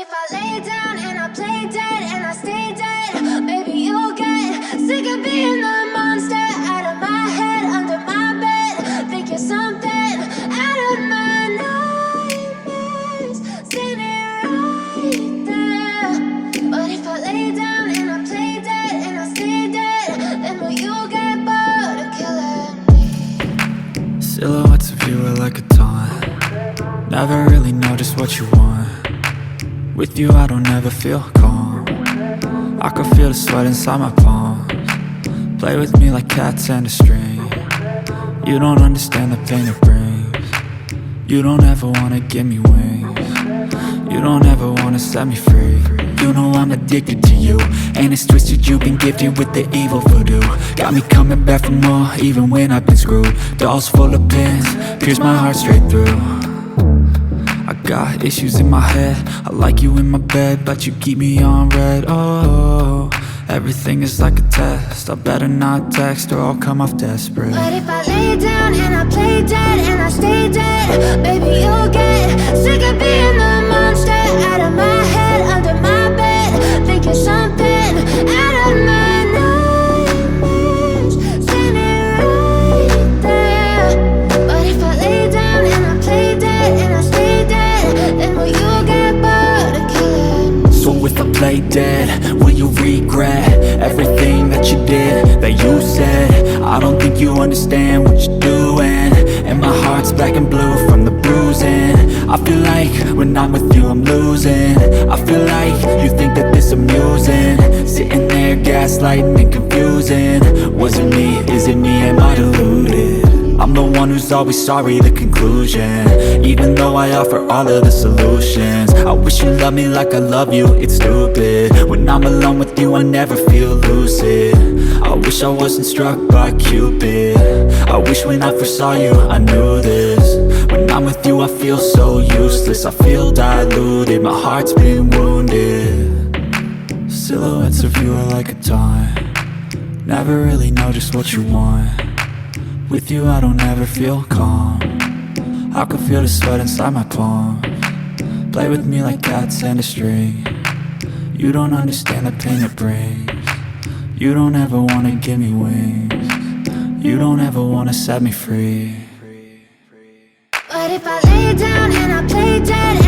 if I lay down and I play dead and I stay dead, maybe you'll get sick of being the monster out of my head, under my bed. Think you're something out of my nightmares, standing right there. But if I lay down and I play dead and I stay dead, then will you get bored of killing me? Silhouettes of you are like a taunt. Never really know just what you want. With you I don't ever feel calm. I can feel the sweat inside my palms. Play with me like cats and a string. You don't understand the pain it brings. You don't ever wanna give me wings. You don't ever wanna set me free. You know I'm addicted to you, and it's twisted, you've been gifted with the evil voodoo. Got me coming back for more, even when I've been screwed. Dolls full of pins, pierce my heart straight through. I got issues in my head, I like you in my bed, but you keep me on red. Oh, everything is like a test, I better not text or I'll come off desperate. But if I lay down and I play dead and I stay dead, baby you'll get sick of being the monster out of my head, under my bed. Think you're something out of my nightmares, standing right there. But if I lay down and I play dead and I stay dead, then will you get bored of killing me? So if I play dead, will you regret everything that you did, that you said? I don't think you understand what you're doing, and my heart's black and blue from the bruising. I feel like when I'm with you I'm losing. I feel like you think that this amusing, sitting there gaslighting and confusing. Was it me? Is it me? Am I deluded? I'm the one who's always sorry, the conclusion, even though I offer all of the solutions. I wish you loved me like I love you, it's stupid. When I'm alone with you I never feel lucid. I wish I wasn't struck by Cupid. I wish when I first saw you I knew this. When I'm with you I feel so useless, I feel diluted, my heart's been wounded. Silhouettes of you are like a taunt. Never really know just what you want. With you I don't ever feel calm. I can feel the sweat inside my palms. Play with me like cats and a string. You don't understand the pain it brings. You don't ever wanna give me wings. You don't ever wanna set me free. But if I lay down and I play dead